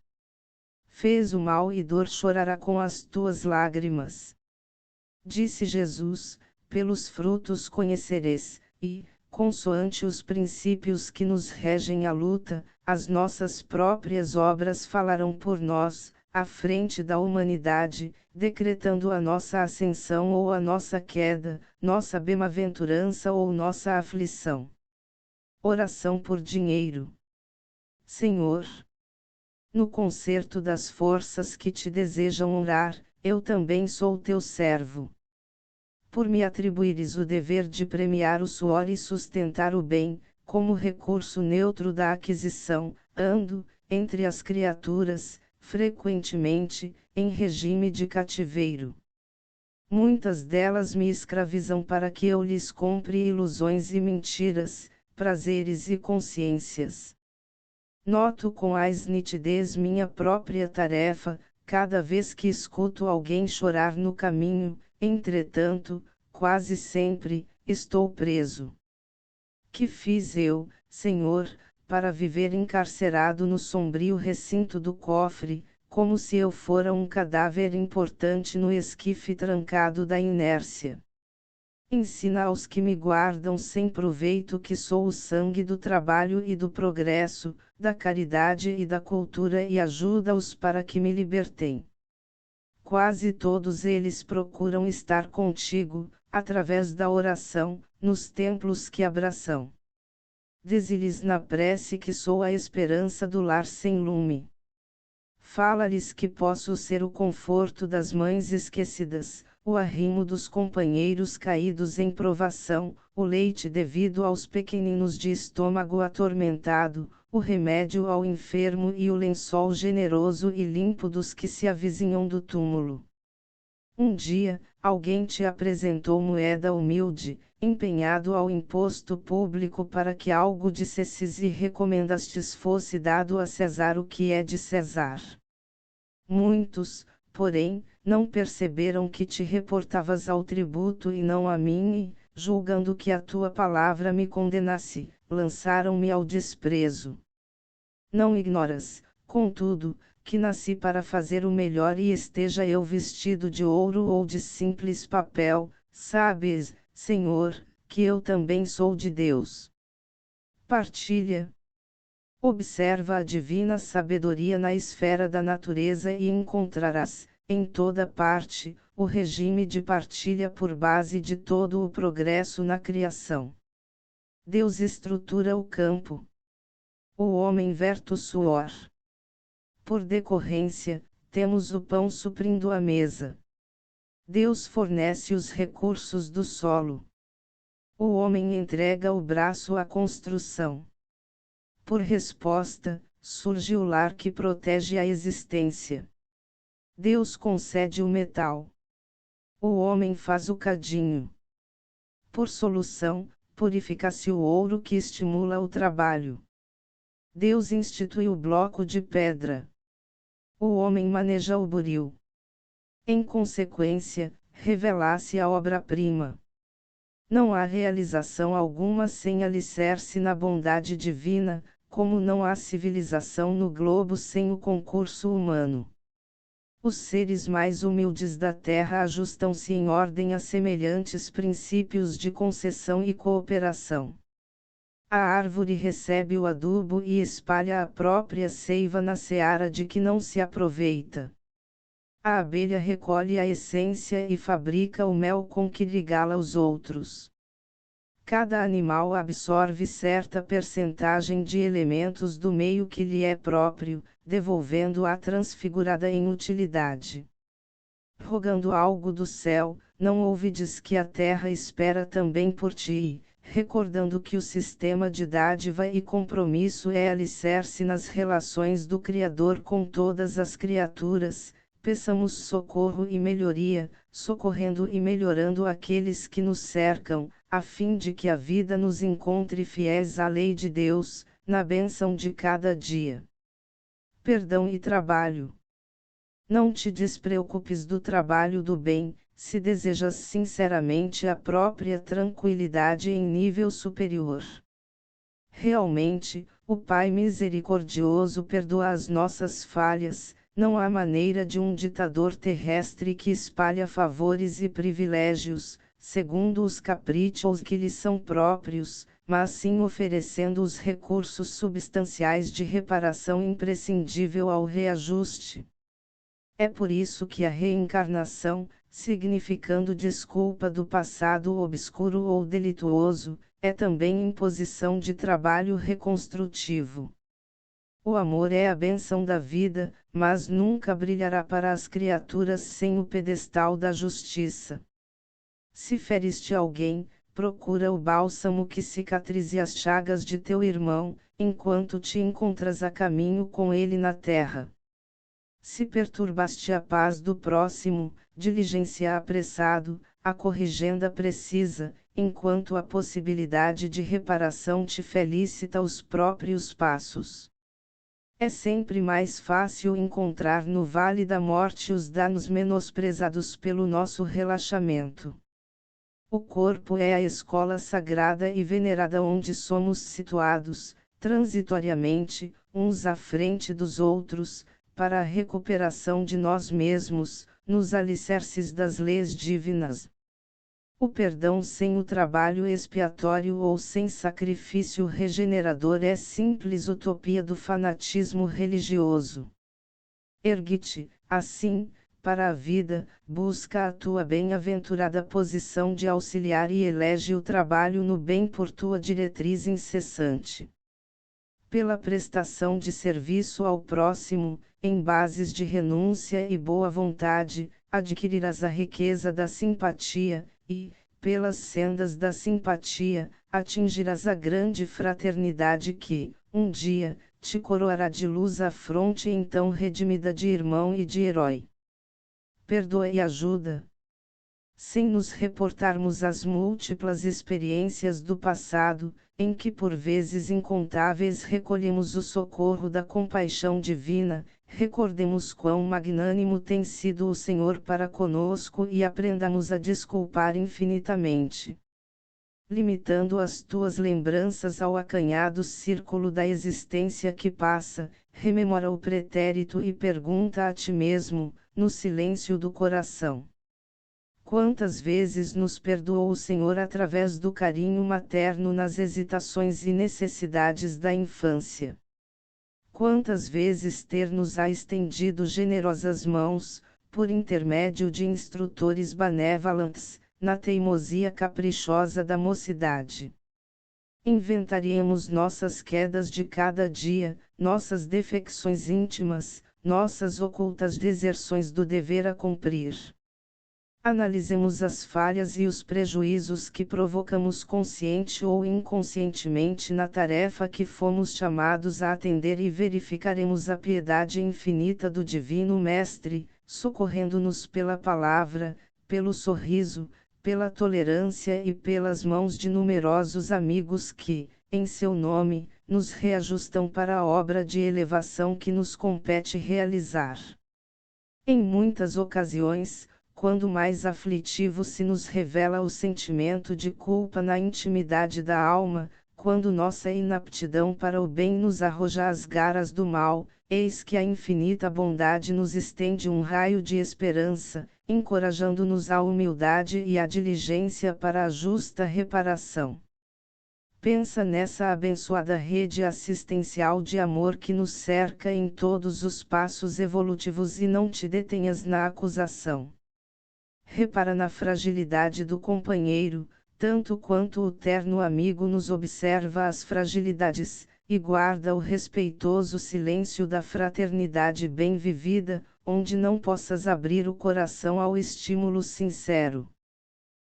Fez o mal e dor chorará com as tuas lágrimas. Disse Jesus, pelos frutos conhecereis, e, consoante os princípios que nos regem a luta, as nossas próprias obras falarão por nós, à frente da humanidade, decretando a nossa ascensão ou a nossa queda, nossa bem-aventurança ou nossa aflição. Oração por dinheiro. Senhor, no concerto das forças que te desejam honrar, eu também sou teu servo. Por me atribuires o dever de premiar o suor e sustentar o bem, como recurso neutro da aquisição, ando, entre as criaturas, frequentemente, em regime de cativeiro. Muitas delas me escravizam para que eu lhes compre ilusões e mentiras, prazeres e consciências. Noto com mais nitidez minha própria tarefa, cada vez que escuto alguém chorar no caminho, entretanto, quase sempre, estou preso. Que fiz eu, Senhor, para viver encarcerado no sombrio recinto do cofre, como se eu fora um cadáver importante no esquife trancado da inércia? Ensina aos que me guardam sem proveito que sou o sangue do trabalho e do progresso, da caridade e da cultura e ajuda-os para que me libertem. Quase todos eles procuram estar contigo, através da oração, nos templos que abraçam. Dize-lhes na prece que sou a esperança do lar sem lume. Fala-lhes que posso ser o conforto das mães esquecidas, o arrimo dos companheiros caídos em provação, o leite devido aos pequeninos de estômago atormentado, o remédio ao enfermo e o lençol generoso e limpo dos que se avizinham do túmulo. Um dia, alguém te apresentou moeda humilde, empenhado ao imposto público para que algo dissesses e recomendastes fosse dado a César o que é de César. Muitos, porém, não perceberam que te reportavas ao tributo e não a mim e, julgando que a tua palavra me condenasse, lançaram-me ao desprezo. Não ignoras, contudo, que nasci para fazer o melhor e esteja eu vestido de ouro ou de simples papel, sabes, Senhor, que eu também sou de Deus. Partilha. Observa a divina sabedoria na esfera da natureza e encontrarás, em toda parte, o regime de partilha por base de todo o progresso na criação. Deus estrutura o campo. O homem verte o suor. Por decorrência, temos o pão suprindo a mesa. Deus fornece os recursos do solo. O homem entrega o braço à construção. Por resposta, surge o lar que protege a existência. Deus concede o metal. O homem faz o cadinho. Por solução, purifica-se o ouro que estimula o trabalho. Deus institui o bloco de pedra. O homem maneja o buril. Em consequência, revela-se a obra-prima. Não há realização alguma sem alicerce na bondade divina, como não há civilização no globo sem o concurso humano. Os seres mais humildes da Terra ajustam-se em ordem a semelhantes princípios de concessão e cooperação. A árvore recebe o adubo e espalha a própria seiva na seara de que não se aproveita. A abelha recolhe a essência e fabrica o mel com que regala os outros. Cada animal absorve certa percentagem de elementos do meio que lhe é próprio, devolvendo-a transfigurada em utilidade. Rogando algo do céu, não ouvides que a terra espera também por ti, recordando que o sistema de dádiva e compromisso é alicerce nas relações do Criador com todas as criaturas. Peçamos socorro e melhoria, socorrendo e melhorando aqueles que nos cercam, a fim de que a vida nos encontre fiéis à lei de Deus, na bênção de cada dia. Perdão e trabalho. Não te despreocupes do trabalho do bem, se desejas sinceramente a própria tranquilidade em nível superior. Realmente, o Pai misericordioso perdoa as nossas falhas. Não há maneira de um ditador terrestre que espalha favores e privilégios, segundo os caprichos que lhe são próprios, mas sim oferecendo os recursos substanciais de reparação imprescindível ao reajuste. É por isso que a reencarnação, significando desculpa do passado obscuro ou delituoso, é também imposição de trabalho reconstrutivo. O amor é a bênção da vida, mas nunca brilhará para as criaturas sem o pedestal da justiça. Se feriste alguém, procura o bálsamo que cicatrize as chagas de teu irmão, enquanto te encontras a caminho com ele na terra. Se perturbaste a paz do próximo, diligência apressado, a corrigenda precisa, enquanto a possibilidade de reparação te felicita os próprios passos. É sempre mais fácil encontrar no vale da morte os danos menosprezados pelo nosso relaxamento. O corpo é a escola sagrada e venerada onde somos situados, transitoriamente, uns à frente dos outros, para a recuperação de nós mesmos, nos alicerces das leis divinas. O perdão sem o trabalho expiatório ou sem sacrifício regenerador é simples utopia do fanatismo religioso. Ergue-te, assim, para a vida, busca a tua bem-aventurada posição de auxiliar e elege o trabalho no bem por tua diretriz incessante. Pela prestação de serviço ao próximo, em bases de renúncia e boa vontade, adquirirás a riqueza da simpatia, e, pelas sendas da simpatia, atingirás a grande fraternidade que, um dia, te coroará de luz a fronte então redimida de irmão e de herói. Perdoa e ajuda. Sem nos reportarmos às múltiplas experiências do passado, em que por vezes incontáveis recolhemos o socorro da compaixão divina, recordemos quão magnânimo tem sido o Senhor para conosco e aprendamos a desculpar infinitamente. Limitando as tuas lembranças ao acanhado círculo da existência que passa, rememora o pretérito e pergunta a ti mesmo, no silêncio do coração: quantas vezes nos perdoou o Senhor através do carinho materno nas hesitações e necessidades da infância? Quantas vezes ter-nos-á estendido generosas mãos, por intermédio de instrutores benevolentes, na teimosia caprichosa da mocidade? Inventariemos nossas quedas de cada dia, nossas defecções íntimas, nossas ocultas deserções do dever a cumprir. Analisemos as falhas e os prejuízos que provocamos consciente ou inconscientemente na tarefa que fomos chamados a atender e verificaremos a piedade infinita do Divino Mestre, socorrendo-nos pela palavra, pelo sorriso, pela tolerância e pelas mãos de numerosos amigos que, em seu nome, nos reajustam para a obra de elevação que nos compete realizar. Em muitas ocasiões, quando mais aflitivo se nos revela o sentimento de culpa na intimidade da alma, quando nossa inaptidão para o bem nos arroja às garras do mal, eis que a infinita bondade nos estende um raio de esperança, encorajando-nos à humildade e à diligência para a justa reparação. Pensa nessa abençoada rede assistencial de amor que nos cerca em todos os passos evolutivos e não te detenhas na acusação. Repara na fragilidade do companheiro, tanto quanto o terno amigo nos observa as fragilidades, e guarda o respeitoso silêncio da fraternidade bem vivida, onde não possas abrir o coração ao estímulo sincero.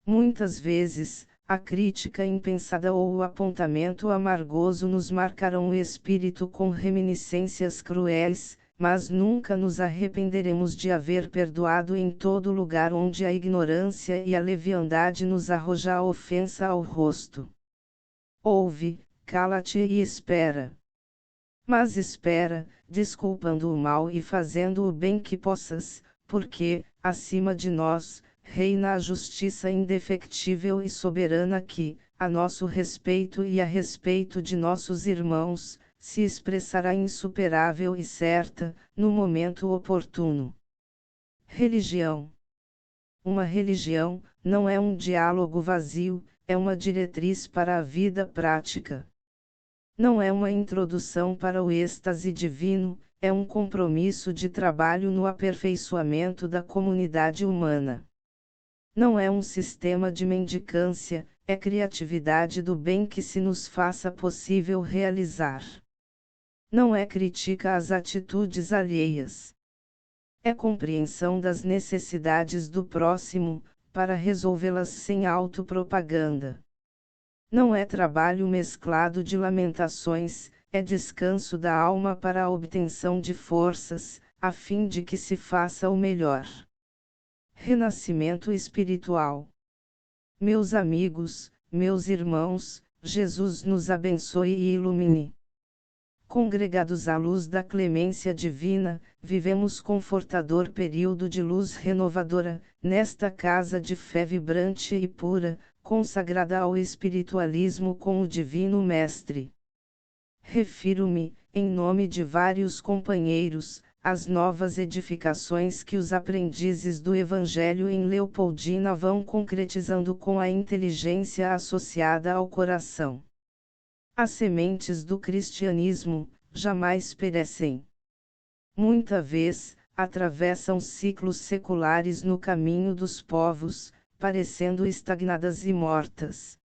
Muitas vezes, a crítica impensada ou o apontamento amargoso nos marcarão o espírito com reminiscências cruéis, mas nunca nos arrependeremos de haver perdoado em todo lugar onde a ignorância e a leviandade nos arroja a ofensa ao rosto. Ouve, cala-te e espera. Mas espera, desculpando o mal e fazendo o bem que possas, porque, acima de nós, reina a justiça indefectível e soberana que, a nosso respeito e a respeito de nossos irmãos, se expressará insuperável e certa, no momento oportuno. Religião. Uma religião, não é um diálogo vazio, é uma diretriz para a vida prática. Não é uma introdução para o êxtase divino, é um compromisso de trabalho no aperfeiçoamento da comunidade humana. Não é um sistema de mendicância, é criatividade do bem que se nos faça possível realizar. Não é crítica às atitudes alheias. É compreensão das necessidades do próximo, para resolvê-las sem autopropaganda. Não é trabalho mesclado de lamentações, é descanso da alma para a obtenção de forças, a fim de que se faça o melhor. Renascimento espiritual. Meus amigos, meus irmãos, Jesus nos abençoe e ilumine. Congregados à luz da clemência divina, vivemos confortador período de luz renovadora, nesta casa de fé vibrante e pura, consagrada ao espiritualismo com o Divino Mestre. Refiro-me, em nome de vários companheiros, às novas edificações que os aprendizes do Evangelho em Leopoldina vão concretizando com a inteligência associada ao coração. As sementes do cristianismo, jamais perecem. Muita vez, atravessam ciclos seculares no caminho dos povos, parecendo estagnadas e mortas.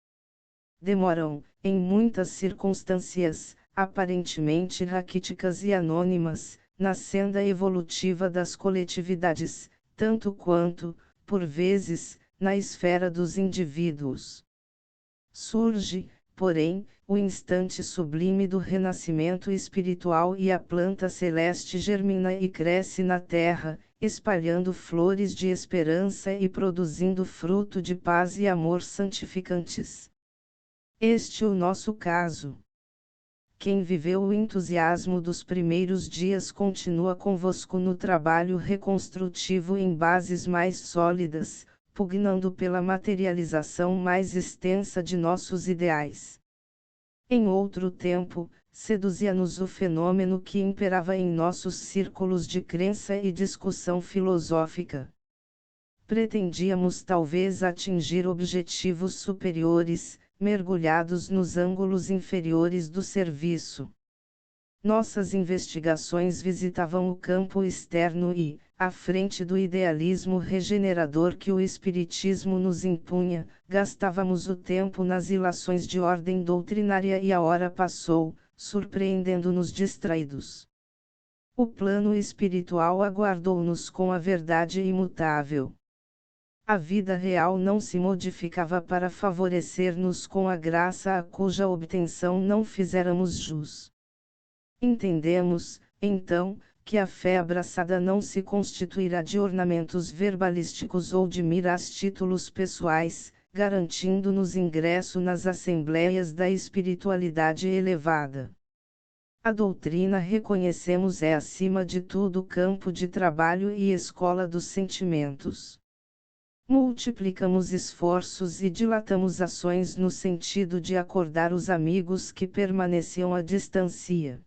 Demoram, em muitas circunstâncias, aparentemente raquíticas e anônimas, na senda evolutiva das coletividades, tanto quanto, por vezes, na esfera dos indivíduos. Surge, porém, o instante sublime do renascimento espiritual e a planta celeste germina e cresce na terra, espalhando flores de esperança e produzindo fruto de paz e amor santificantes. Este é o nosso caso. Quem viveu o entusiasmo dos primeiros dias continua convosco no trabalho reconstrutivo em bases mais sólidas, pugnando pela materialização mais extensa de nossos ideais. Em outro tempo, seduzia-nos o fenômeno que imperava em nossos círculos de crença e discussão filosófica. Pretendíamos talvez atingir objetivos superiores, mergulhados nos ângulos inferiores do serviço. Nossas investigações visitavam o campo externo e, à frente do idealismo regenerador que o Espiritismo nos impunha, gastávamos o tempo nas ilações de ordem doutrinária e a hora passou, surpreendendo-nos distraídos. O plano espiritual aguardou-nos com a verdade imutável. A vida real não se modificava para favorecer-nos com a graça a cuja obtenção não fizéramos jus. Entendemos, então, que a fé abraçada não se constituirá de ornamentos verbalísticos ou de meros títulos pessoais, garantindo-nos ingresso nas assembleias da espiritualidade elevada. A doutrina reconhecemos é acima de tudo campo de trabalho e escola dos sentimentos. Multiplicamos esforços e dilatamos ações no sentido de acordar os amigos que permaneciam à distância.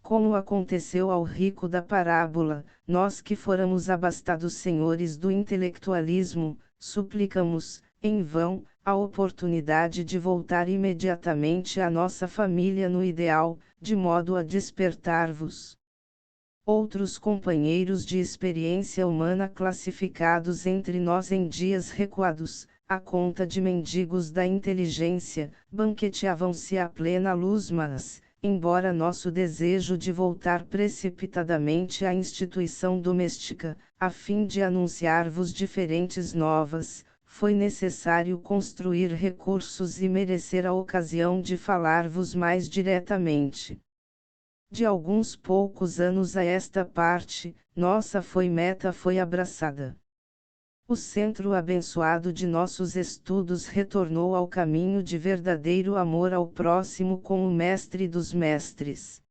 Como aconteceu ao rico da parábola, nós que fôramos abastados senhores do intelectualismo, suplicamos, em vão, a oportunidade de voltar imediatamente à nossa família no ideal, de modo a despertar-vos. Outros companheiros de experiência humana classificados entre nós em dias recuados, à conta de mendigos da inteligência, banqueteavam-se à plena luz, mas, embora nosso desejo de voltar precipitadamente à instituição doméstica, a fim de anunciar-vos diferentes novas, foi necessário construir recursos e merecer a ocasião de falar-vos mais diretamente. De alguns poucos anos a esta parte, nossa meta foi abraçada. O centro abençoado de nossos estudos retornou ao caminho de verdadeiro amor ao próximo com o Mestre dos Mestres.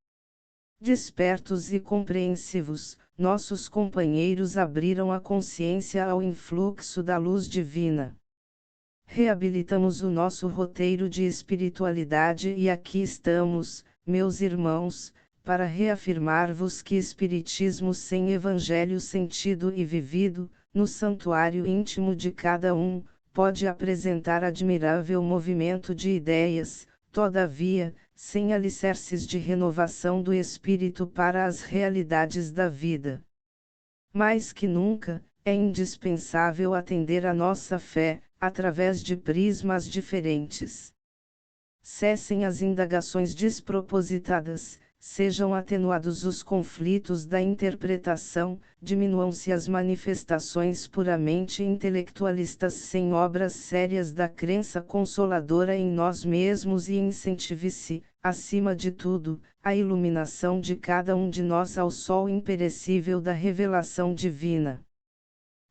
Despertos e compreensivos, nossos companheiros abriram a consciência ao influxo da luz divina. Reabilitamos o nosso roteiro de espiritualidade e aqui estamos, meus irmãos, para reafirmar-vos que Espiritismo sem Evangelho sentido e vivido, no santuário íntimo de cada um, pode apresentar admirável movimento de ideias, todavia, sem alicerces de renovação do espírito para as realidades da vida. Mais que nunca, é indispensável atender a nossa fé, através de prismas diferentes. Cessem as indagações despropositadas, sejam atenuados os conflitos da interpretação, diminuam-se as manifestações puramente intelectualistas sem obras sérias da crença consoladora em nós mesmos e incentive-se, acima de tudo, a iluminação de cada um de nós ao sol imperecível da revelação divina.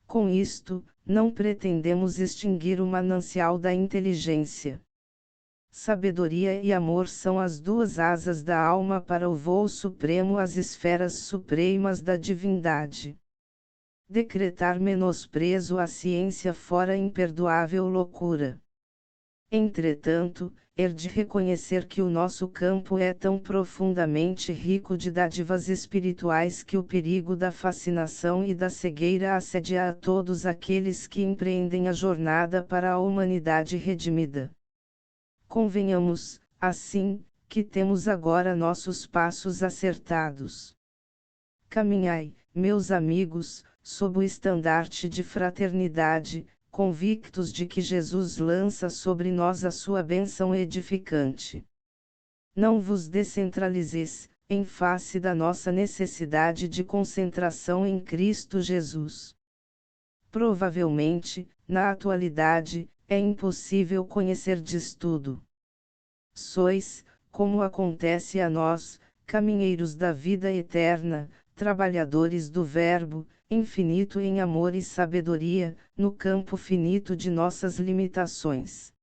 Com isto, não pretendemos extinguir o manancial da inteligência. Sabedoria e amor são as duas asas da alma para o voo supremo às esferas supremas da divindade. Decretar menosprezo à ciência fora imperdoável loucura. Entretanto, de reconhecer que o nosso campo é tão profundamente rico de dádivas espirituais que o perigo da fascinação e da cegueira assedia a todos aqueles que empreendem a jornada para a humanidade redimida. Convenhamos, assim, que temos agora nossos passos acertados. Caminhai, meus amigos, sob o estandarte de fraternidade, convictos de que Jesus lança sobre nós a sua bênção edificante. Não vos descentralizeis, em face da nossa necessidade de concentração em Cristo Jesus. Provavelmente, na atualidade, é impossível conhecerdes tudo. Sois, como acontece a nós, caminheiros da vida eterna, trabalhadores do Verbo, infinito em amor e sabedoria, no campo finito de nossas limitações.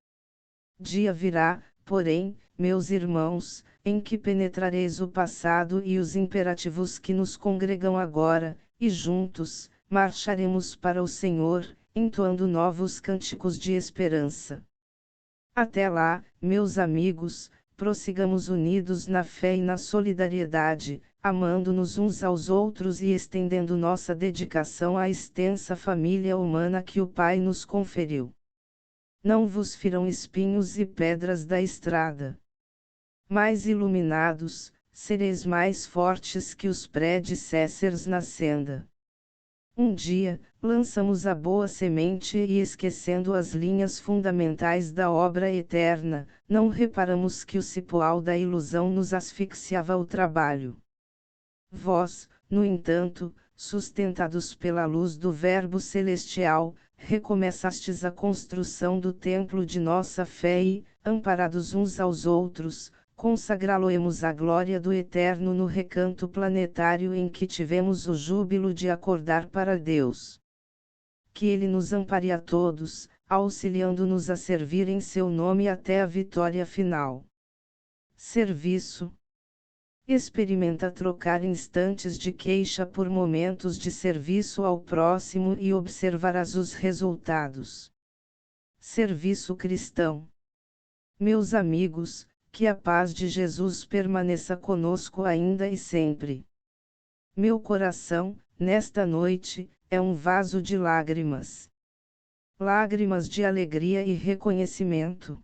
Dia virá, porém, meus irmãos, em que penetrareis o passado e os imperativos que nos congregam agora, e juntos, marcharemos para o Senhor, entoando novos cânticos de esperança. Até lá, meus amigos, prossigamos unidos na fé e na solidariedade, amando-nos uns aos outros e estendendo nossa dedicação à extensa família humana que o Pai nos conferiu. Não vos firam espinhos e pedras da estrada. Mais iluminados, sereis mais fortes que os predecessors na senda. Um dia, lançamos a boa semente e esquecendo as linhas fundamentais da obra eterna, não reparamos que o cipoal da ilusão nos asfixiava o trabalho. Vós, no entanto, sustentados pela luz do Verbo Celestial, recomeçastes a construção do templo de nossa fé e, amparados uns aos outros, consagrá-lo-emos à glória do Eterno no recanto planetário em que tivemos o júbilo de acordar para Deus. Que Ele nos ampare a todos, auxiliando-nos a servir em seu nome até a vitória final. Serviço. Experimenta trocar instantes de queixa por momentos de serviço ao próximo e observarás os resultados. Serviço cristão. Meus amigos, que a paz de Jesus permaneça conosco ainda e sempre. Meu coração, nesta noite, é um vaso de lágrimas. Lágrimas de alegria e reconhecimento.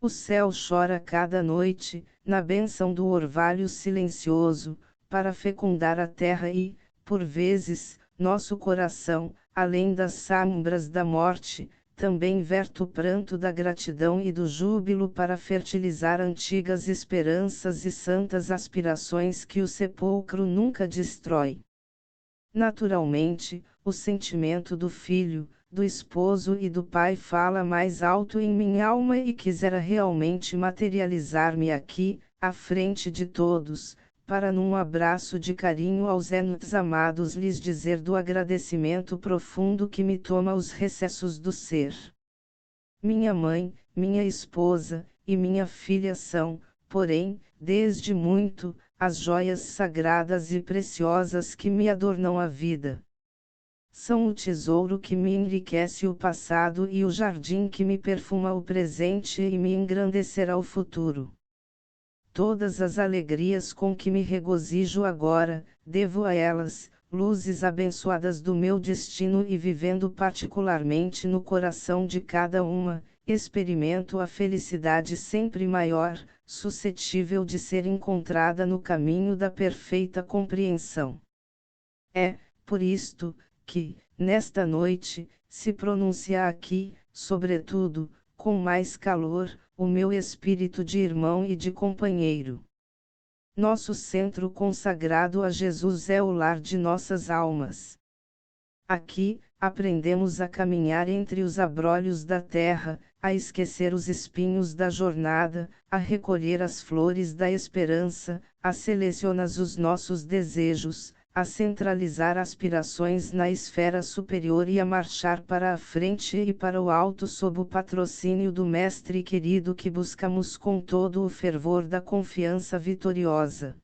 O céu chora cada noite, na bênção do orvalho silencioso, para fecundar a terra e, por vezes, nosso coração, além das sombras da morte, também verte o pranto da gratidão e do júbilo para fertilizar antigas esperanças e santas aspirações que o sepulcro nunca destrói. Naturalmente, o sentimento do filho, do esposo e do pai fala mais alto em minha alma e quisera realmente materializar-me aqui, à frente de todos, para num abraço de carinho aos entes amados lhes dizer do agradecimento profundo que me toma os recessos do ser. Minha mãe, minha esposa, e minha filha são, porém, desde muito, as joias sagradas e preciosas que me adornam a vida. São o tesouro que me enriquece o passado e o jardim que me perfuma o presente e me engrandecerá o futuro. Todas as alegrias com que me regozijo agora, devo a elas, luzes abençoadas do meu destino e vivendo particularmente no coração de cada uma, experimento a felicidade sempre maior, suscetível de ser encontrada no caminho da perfeita compreensão. É, por isto, que, nesta noite, se pronuncia aqui, sobretudo, com mais calor, o meu espírito de irmão e de companheiro. Nosso centro consagrado a Jesus é o lar de nossas almas. Aqui, aprendemos a caminhar entre os abrolhos da terra, a esquecer os espinhos da jornada, a recolher as flores da esperança, a selecionar os nossos desejos, a centralizar aspirações na esfera superior e a marchar para a frente e para o alto sob o patrocínio do Mestre querido que buscamos com todo o fervor da confiança vitoriosa.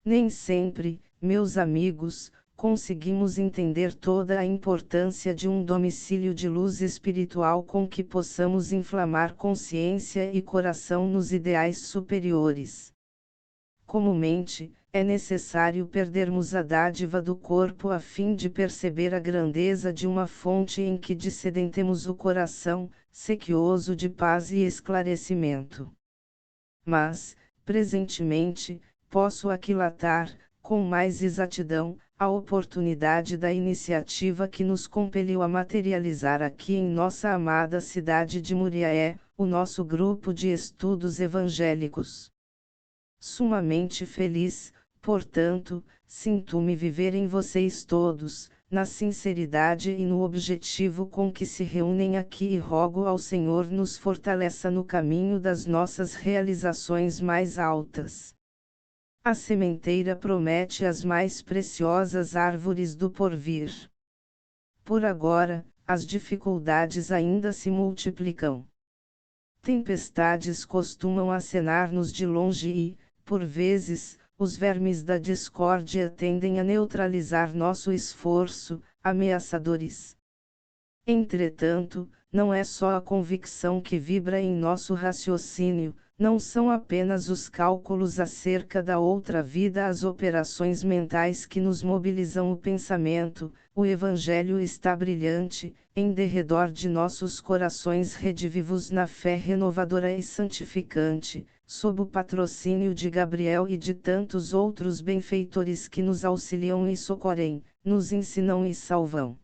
Nem sempre, meus amigos, conseguimos entender toda a importância de um domicílio de luz espiritual com que possamos inflamar consciência e coração nos ideais superiores. Comumente, é necessário perdermos a dádiva do corpo a fim de perceber a grandeza de uma fonte em que dissedentemos o coração, sequioso de paz e esclarecimento. Mas, presentemente, posso aquilatar, com mais exatidão, a oportunidade da iniciativa que nos compeliu a materializar aqui em nossa amada cidade de Muriaé, o nosso grupo de estudos evangélicos. Sumamente feliz, portanto, sinto-me viver em vocês todos, na sinceridade e no objetivo com que se reúnem aqui e rogo ao Senhor nos fortaleça no caminho das nossas realizações mais altas. A sementeira promete as mais preciosas árvores do porvir. Por agora, as dificuldades ainda se multiplicam. Tempestades costumam acenar-nos de longe e, por vezes, os vermes da discórdia tendem a neutralizar nosso esforço, ameaçadores. Entretanto, não é só a convicção que vibra em nosso raciocínio, não são apenas os cálculos acerca da outra vida, as operações mentais que nos mobilizam o pensamento, o Evangelho está brilhante, em derredor de nossos corações redivivos na fé renovadora e santificante, sob o patrocínio de Gabriel e de tantos outros benfeitores que nos auxiliam e socorrem, nos ensinam e salvam.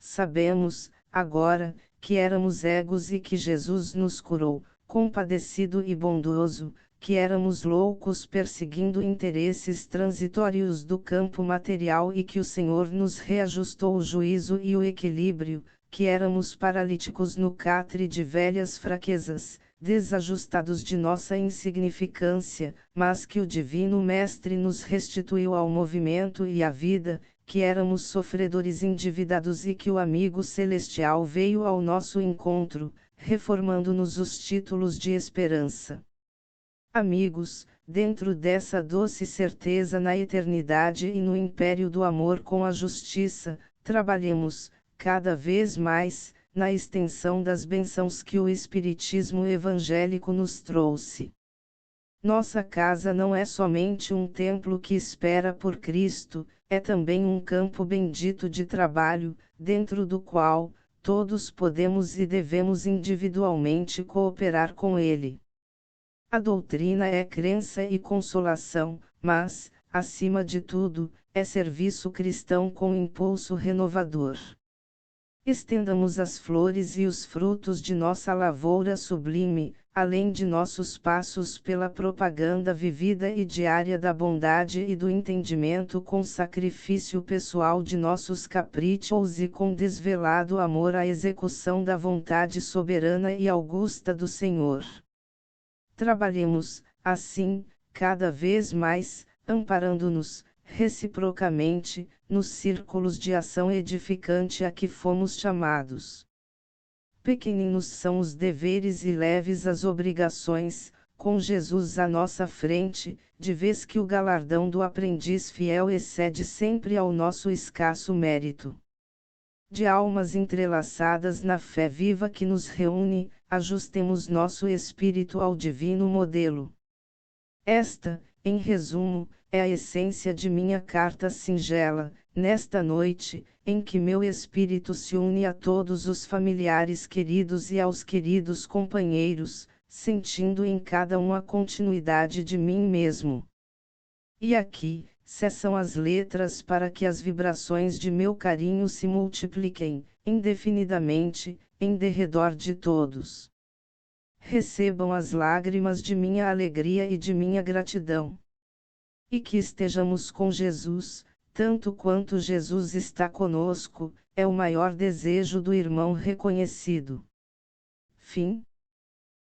Sabemos, agora, que éramos cegos e que Jesus nos curou, compadecido e bondoso, que éramos loucos perseguindo interesses transitórios do campo material e que o Senhor nos reajustou o juízo e o equilíbrio, que éramos paralíticos no catre de velhas fraquezas, desajustados de nossa insignificância, mas que o Divino Mestre nos restituiu ao movimento e à vida, que éramos sofredores endividados e que o amigo celestial veio ao nosso encontro, reformando-nos os títulos de esperança. Amigos, dentro dessa doce certeza na eternidade e no império do amor com a justiça, trabalhemos, cada vez mais, na extensão das bênçãos que o Espiritismo evangélico nos trouxe. Nossa casa não é somente um templo que espera por Cristo, é também um campo bendito de trabalho, dentro do qual, todos podemos e devemos individualmente cooperar com Ele. A doutrina é crença e consolação, mas, acima de tudo, é serviço cristão com impulso renovador. Estendamos as flores e os frutos de nossa lavoura sublime, além de nossos passos pela propaganda vivida e diária da bondade e do entendimento com sacrifício pessoal de nossos caprichos e com desvelado amor à execução da vontade soberana e augusta do Senhor. Trabalhemos, assim, cada vez mais, amparando-nos, reciprocamente, nos círculos de ação edificante a que fomos chamados. Pequeninos são os deveres e leves as obrigações, com Jesus à nossa frente, de vez que o galardão do aprendiz fiel excede sempre ao nosso escasso mérito. De almas entrelaçadas na fé viva que nos reúne, ajustemos nosso espírito ao divino modelo. Esta, em resumo, é a essência de minha carta singela, nesta noite, em que meu espírito se une a todos os familiares queridos e aos queridos companheiros, sentindo em cada um a continuidade de mim mesmo. E aqui, cessam as letras para que as vibrações de meu carinho se multipliquem, indefinidamente, em derredor de todos. Recebam as lágrimas de minha alegria e de minha gratidão. E que estejamos com Jesus, tanto quanto Jesus está conosco, é o maior desejo do irmão reconhecido. Fim.